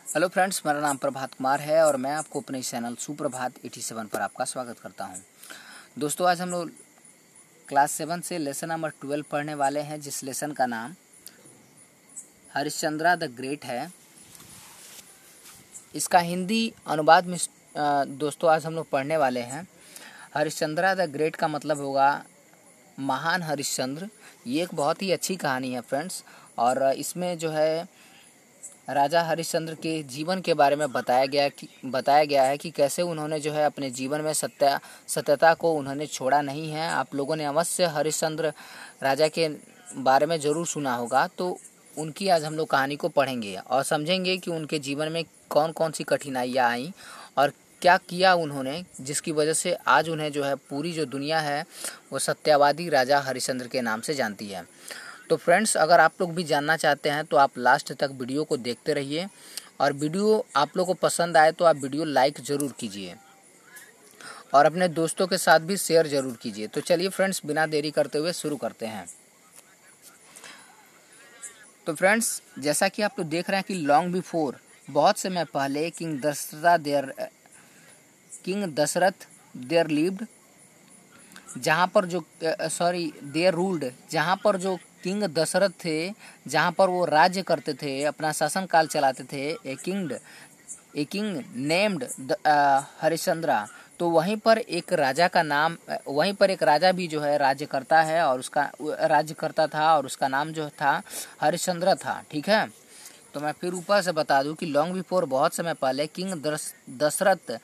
Hello friends, मेरा नाम प्रभात कुमार है और मैं आपको अपने चैनल सुप्रभात 87 पर आपका स्वागत करता हूं। दोस्तों, आज हम लोग क्लास 7 से लेसन नंबर 12 पढ़ने वाले हैं, जिस लेसन का नाम हरिश्चंद्रा द ग्रेट है। इसका हिंदी अनुवाद में दोस्तों आज हम लोग पढ़ने वाले हैं। हरिश्चंद्रा द ग्रेट का मतलब होगा महान हरिश्चंद्र। ये एक बहुत ही अच्छी कहानी है फ्रेंड्स, और इसमें जो है राजा हरिश्चंद्र के जीवन के बारे में बताया गया है कि कैसे उन्होंने जो है अपने जीवन में सत्यता को उन्होंने छोड़ा नहीं है। आप लोगों ने अवश्य हरिश्चंद्र राजा के बारे में ज़रूर सुना होगा, तो उनकी आज हम लोग कहानी को पढ़ेंगे और समझेंगे कि उनके जीवन में कौन कौन सी कठिनाइयाँ आईं और क्या किया उन्होंने, जिसकी वजह से आज उन्हें जो है पूरी जो दुनिया है वो सत्यवादी राजा हरिश्चंद्र के नाम से जानती है। तो फ्रेंड्स, अगर आप लोग भी जानना चाहते हैं तो आप लास्ट तक वीडियो को देखते रहिए, और वीडियो आप लोग को पसंद आए तो आप वीडियो लाइक ज़रूर कीजिए और अपने दोस्तों के साथ भी शेयर ज़रूर कीजिए। तो चलिए फ्रेंड्स, बिना देरी करते हुए शुरू करते हैं। तो फ्रेंड्स, जैसा कि आप लोग देख रहे हैं कि लॉन्ग बिफोर, बहुत समय पहले किंग दशरथ देयर लिव्ड, जहाँ पर जो देयर रूल्ड, जहाँ पर जो किंग दशरथ थे, जहाँ पर वो राज्य करते थे, अपना शासन काल चलाते थे, ए किंग नेम्ड हरिश्चंद्रा। तो वहीं पर एक राजा भी जो है राज्य करता है, और उसका राज्य करता था और उसका नाम जो था हरिश्चंद्र था। ठीक है, तो मैं फिर ऊपर से बता दूं कि लॉन्ग बिफोर, बहुत समय पहले, किंग दशरथ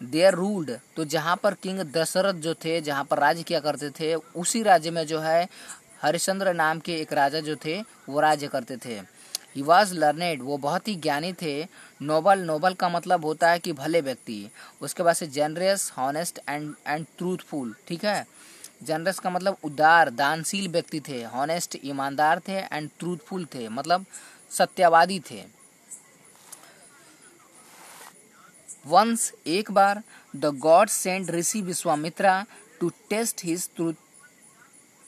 देयर रूल्ड, तो जहाँ पर किंग दशरथ जो थे, जहाँ पर राज्य किया करते थे, उसी राज्य में जो है हरिश्चंद्र नाम के एक राजा जो थे वो राज्य करते थे। ही वॉज लर्नेड, वो बहुत ही ज्ञानी थे। नोबल का मतलब होता है कि भले व्यक्ति। उसके बाद से जेनरस, हॉनेस्ट एंड ट्रूथफुल। ठीक है, जेनरस का मतलब उदार, दानशील व्यक्ति थे। हॉनेस्ट ईमानदार थे, एंड ट्रूथफुल थे मतलब सत्यवादी थे। वंस, एक बार, the god send Rishi Vishwamitra to test his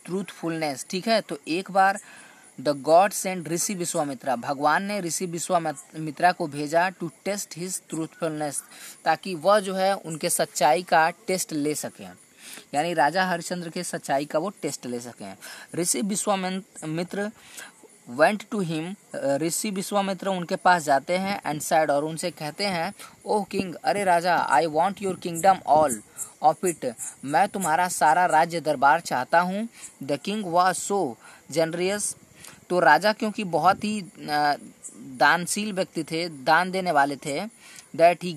truthfulness. ठीक है, तो एक बार the god send Rishi Vishwamitra, भगवान ने ऋषि विश्वामित्रा को भेजा टू टेस्ट हिज ट्रूथफुलनेस, ताकि वह जो है उनके सच्चाई का टेस्ट ले सकें, यानी राजा हरिश्चंद्र के सच्चाई का वो टेस्ट ले सकें। ऋषि विश्वामित्र वेंट टू हिम, ऋषि विश्वामित्र उनके पास जाते हैं, एंड साइड, और उनसे कहते हैं, ओह किंग, अरे राजा, I want your kingdom all of it, मैं तुम्हारा सारा राज्य दरबार चाहता हूँ। The king was so generous, तो राजा क्योंकि बहुत ही दानशील व्यक्ति थे, दान देने वाले थे, that he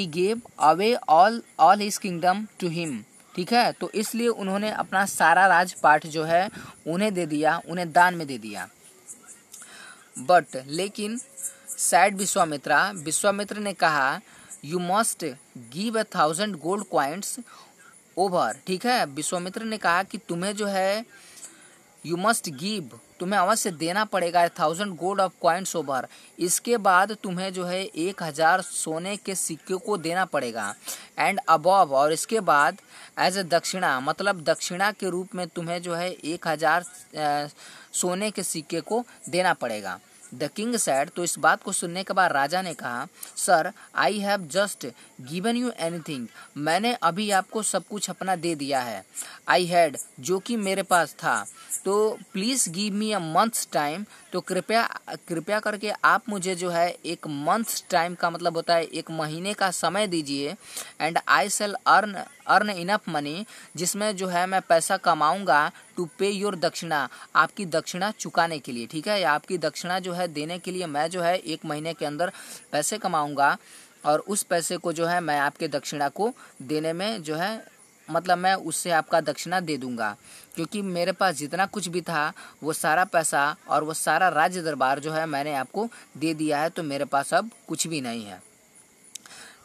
gave away all his kingdom to him. ठीक है, तो इसलिए उन्होंने अपना सारा राजपाट जो है उन्हें दे दिया, उन्हें दान में दे दिया। बट लेकिन सैड विश्वामित्र ने कहा, you must give 1000 gold coins over. ठीक है, विश्वामित्र ने कहा कि तुम्हें जो है यू मस्ट गिव, तुम्हें अवश्य देना पड़ेगा 1000 गोल्ड ऑफ कॉइन्स ओवर। इसके बाद तुम्हें जो है 1000 सोने के सिक्के को देना पड़ेगा। एंड अबव, और इसके बाद एज ए दक्षिणा, मतलब दक्षिणा के रूप में तुम्हें जो है 1000 सोने के सिक्के को देना पड़ेगा। द किंग सैड, तो इस बात को सुनने के बाद राजा ने कहा, sir, I have just given you anything, मैंने अभी आपको सब कुछ अपना दे दिया है। आई हैड, जो कि मेरे पास था, तो please give me a months time, तो कृपया करके आप मुझे जो है एक मंथ्स टाइम का मतलब होता है एक महीने का समय दीजिए। And I shall earn enough money, जिसमें जो है मैं पैसा कमाऊंगा, टू पे योर दक्षिणा, आपकी दक्षिणा चुकाने के लिए। ठीक है, या आपकी दक्षिणा जो है देने के लिए मैं जो है 1 महीने के अंदर पैसे कमाऊंगा, और उस पैसे को जो है मैं आपके दक्षिणा को देने में जो है मतलब मैं उससे आपका दक्षिणा दे दूंगा, क्योंकि मेरे पास जितना कुछ भी था वो सारा पैसा और वो सारा राज्य दरबार जो है मैंने आपको दे दिया है, तो मेरे पास अब कुछ भी नहीं है।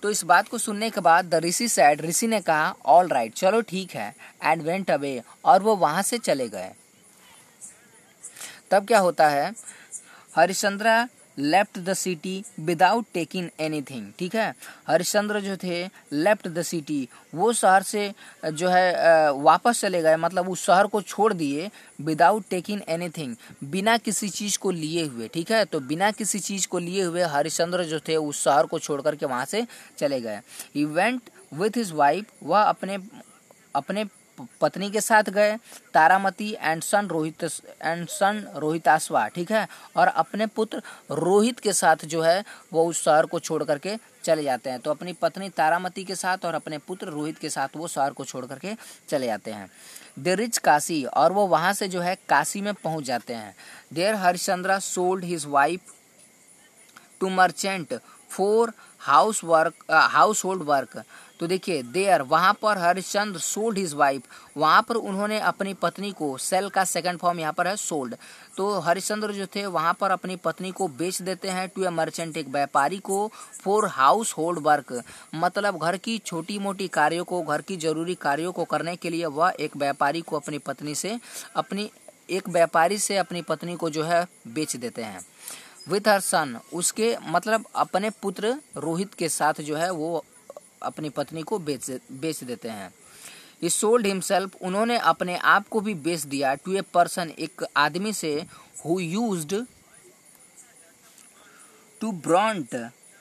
तो इस बात को सुनने के बाद द ऋषि सैड, ऋषि ने कहा, ऑल राइट, चलो ठीक है, एंड वेंट अवे, और वो वहां से चले गए। तब क्या होता है, Harishchandra left the city without taking anything. ठीक है, हरिश्चंद्र जो थे लेफ्ट द सिटी, वो शहर से जो है वापस चले गए, मतलब उस शहर को छोड़ दिए विदाउट टेकिंग एनीथिंग, बिना किसी चीज़ को लिए हुए। ठीक है, तो बिना किसी चीज़ को लिए हुए हरिश्चंद्र जो थे उस शहर को छोड़ करके वहाँ से चले गए। He went with his wife, वह अपने पत्नी के साथ गए, तारामती एंड सन रोहिताश्वा। ठीक है, और अपने पुत्र रोहित के साथ जो है वो उस शहर को छोड़ करके चले जाते हैं। तो अपनी पत्नी तारामती के साथ और अपने पुत्र रोहित के साथ वो शहर को छोड़ करके चले जाते हैं। दे रिच काशी, और वो वहाँ से जो है काशी में पहुँच जाते हैं। There Harishchandra sold his wife to merchant for household work. तो देखिए देयर, वहाँ पर हरिश्चंद्र सोल्ड हिज वाइफ, वहाँ पर उन्होंने अपनी पत्नी को, सेल का सेकंड फॉर्म यहाँ पर है सोल्ड, तो हरिश्चंद्र जो थे वहाँ पर अपनी पत्नी को बेच देते हैं टू ए मर्चेंट, एक व्यापारी को, फॉर हाउस होल्ड वर्क, मतलब घर की छोटी मोटी कार्यों को, घर की जरूरी कार्यों को करने के लिए वह एक व्यापारी को अपनी पत्नी को जो है बेच देते हैं। विथ हर सन, उसके मतलब अपने पुत्र रोहित के साथ जो है वो अपनी पत्नी को बेच देते हैं। ही सोल्ड हिमसेल्फ, उन्होंने अपने आप को भी बेच दिया टू ए पर्सन, एक आदमी से, who used to burnt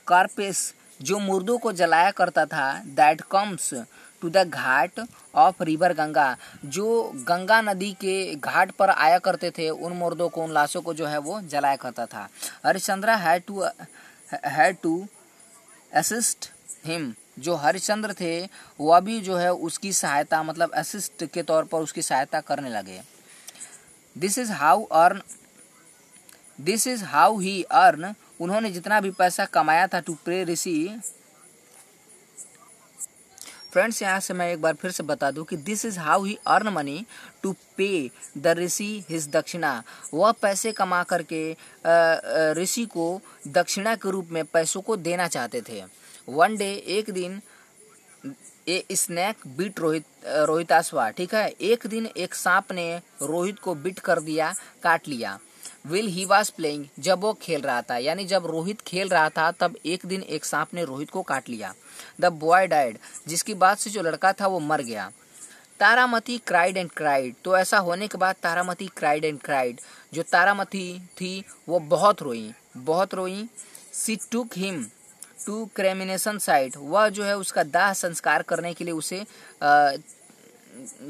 corpses, जो मुर्दों को जलाया करता था, that comes to the ghat of river Ganga, जो गंगा नदी के घाट पर आया करते थे, उन मुर्दों को, उन लाशों को जो है वो जलाया करता था। Harishchandra had to assist him, जो हरिश्चंद्र थे वह भी जो है उसकी सहायता, मतलब असिस्ट के तौर पर उसकी सहायता करने लगे। This is how he earn, उन्होंने जितना भी पैसा कमाया था टू पे ऋषि। फ्रेंड्स, यहाँ से मैं एक बार फिर से बता दूं कि this is how he earn money to pay the rishi his dakshina, वह पैसे कमा करके ऋषि को दक्षिणा के रूप में पैसों को देना चाहते थे। वन डे, एक दिन, ए स्नैक बीट रोहिताश्वा। ठीक है, एक दिन एक सांप ने रोहित को बीट कर दिया, काट लिया। विल ही वॉज प्लेइंग, जब वो खेल रहा था, यानी जब रोहित खेल रहा था तब एक दिन एक सांप ने रोहित को काट लिया। द बॉय डाइड, जिसकी बात से जो लड़का था वो मर गया। तारामती क्राइड एंड क्राइड, तो ऐसा होने के बाद तारामती क्राइड एंड क्राइड, जो तारामती थी वो बहुत रोई। सी टुक हिम टू क्रेमिनेशन साइट, वह जो है उसका दाह संस्कार करने के लिए उसे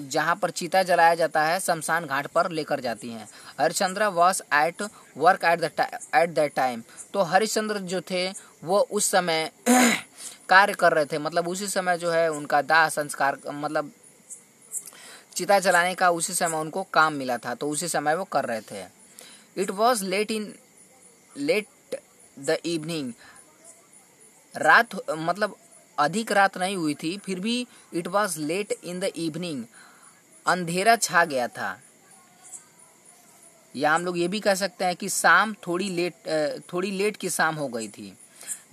जहाँ पर चीता जलाया जाता है शमशान घाट पर लेकर जाती हैं। Harishchandra was at work at that time, तो हरिश्चंद्र जो थे वो उस समय कार्य कर रहे थे, मतलब उसी समय जो है उनका दाह संस्कार, मतलब चिता जलाने का उसी समय उनको काम मिला था, तो उसी समय वो कर रहे थे। It was late the evening, रात मतलब अधिक रात नहीं हुई थी, फिर भी it was late in the evening, अंधेरा छा गया था, या हम लोग ये भी कह सकते हैं कि शाम थोड़ी लेट की शाम हो गई थी।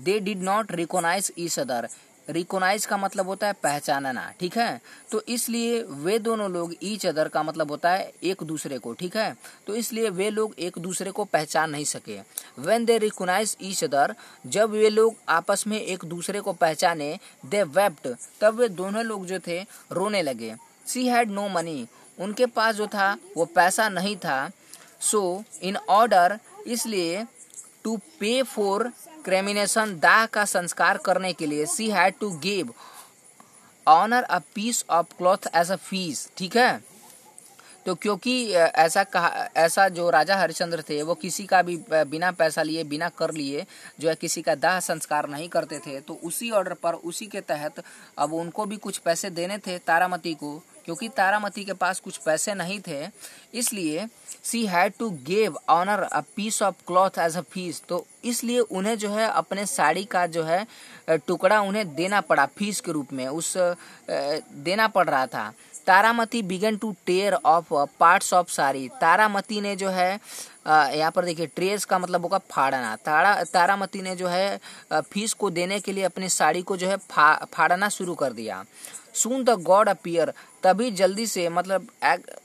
They did not recognise each other, recognise का मतलब होता है पहचानना। ठीक है, तो इसलिए वे दोनों लोग, ईच अदर का मतलब होता है एक दूसरे को। ठीक है, तो इसलिए वे लोग एक दूसरे को पहचान नहीं सके। When they recognise each other, जब वे लोग आपस में एक दूसरे को पहचाने, दे वेप्ट, तब वे दोनों लोग जो थे रोने लगे। शी हैड नो मनी, उनके पास जो था वो पैसा नहीं था। सो इन ऑर्डर, इसलिए टू पे फॉर क्रेमिनेशन, दाह का संस्कार करने के लिए, she had to give honour a piece of cloth as a fee. ठीक है, तो क्योंकि ऐसा जो राजा हरिश्चंद्र थे वो किसी का भी बिना पैसा लिए, बिना कर लिए जो है किसी का दाह संस्कार नहीं करते थे, तो उसी ऑर्डर पर, उसी के तहत अब उनको भी कुछ पैसे देने थे तारामती को, क्योंकि तारामती के पास कुछ पैसे नहीं थे, इसलिए she had to give honour a piece of cloth as a fee, तो इसलिए उन्हें जो है अपने साड़ी का जो है टुकड़ा उन्हें देना पड़ा फीस के रूप में, देना पड़ रहा था। Taramati began to tear off parts of sari, Taramati ने जो है यहाँ पर देखिए ट्रेस का मतलब होगा फाड़ना। तारामती ने जो है फीस को देने के लिए अपनी साड़ी को जो है फाड़ना शुरू कर दिया। सून द गॉड अपीयर, तभी जल्दी से मतलब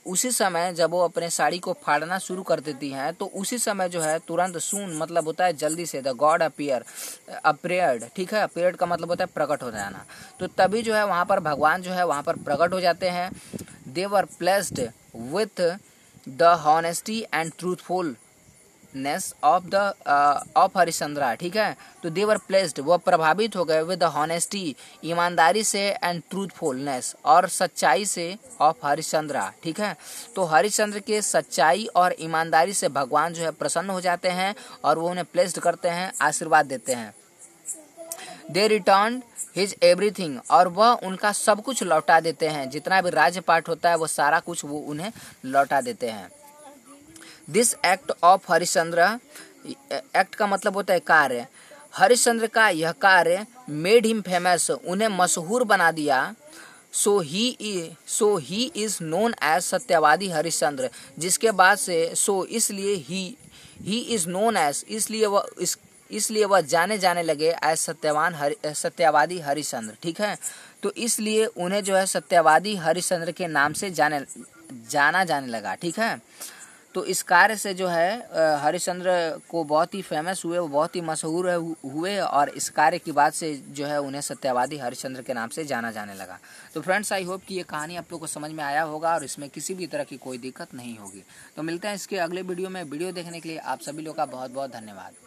उसी समय जब वो अपने साड़ी को फाड़ना शुरू कर देती हैं तो उसी समय जो है तुरंत सून मतलब होता है जल्दी से, द गॉड अपीयर अपीयर्ड, ठीक है। अपीयर्ड का मतलब होता है प्रकट हो जाना। तो तभी जो है वहाँ पर भगवान जो है वहाँ पर प्रकट हो जाते हैं। They were pleased with the honesty and truthfulness of Harishchandra, ठीक है। तो दे वर प्लेस्ड, वह प्रभावित हो गए विद द हॉनेस्टी, ईमानदारी से, एंड ट्रूथफुलनेस, और सच्चाई से, ऑफ हरिश्चंद्रा, ठीक है। तो हरिश्चंद्र के सच्चाई और ईमानदारी से भगवान जो है प्रसन्न हो जाते हैं और वो उन्हें प्लेस्ड करते हैं, आशीर्वाद देते हैं। दे रिटर्न हिज एवरीथिंग, और वह उनका सब कुछ लौटा देते हैं, जितना भी राज्यपाट होता है वो सारा कुछ वो उन्हें लौटा देते हैं। This act of Harishchandra, act का मतलब होता है कार्य, हरिश्चंद्र का यह कार्य मेड हिम फेमस, उन्हें मशहूर बना दिया। सो ही इज नोन एज सत्यवादी हरिश्चंद्र, जिसके बाद से इसलिए ही इज नोन एज, इसलिए वह जाने जाने लगे एज सत्यवादी हरिश्चंद्र, ठीक है। तो इसलिए उन्हें जो है सत्यवादी हरिश्चंद्र के नाम से जाना जाने लगा, ठीक है। तो इस कार्य से जो है हरिश्चंद्र को बहुत ही फेमस हुए, वो बहुत ही मशहूर हुए, और इस कार्य की बात से जो है उन्हें सत्यवादी हरिश्चंद्र के नाम से जाना जाने लगा। तो फ्रेंड्स, आई होप कि ये कहानी आप लोग को समझ में आया होगा और इसमें किसी भी तरह की कोई दिक्कत नहीं होगी। तो मिलते हैं इसके अगले वीडियो में। वीडियो देखने के लिए आप सभी लोग का बहुत बहुत धन्यवाद।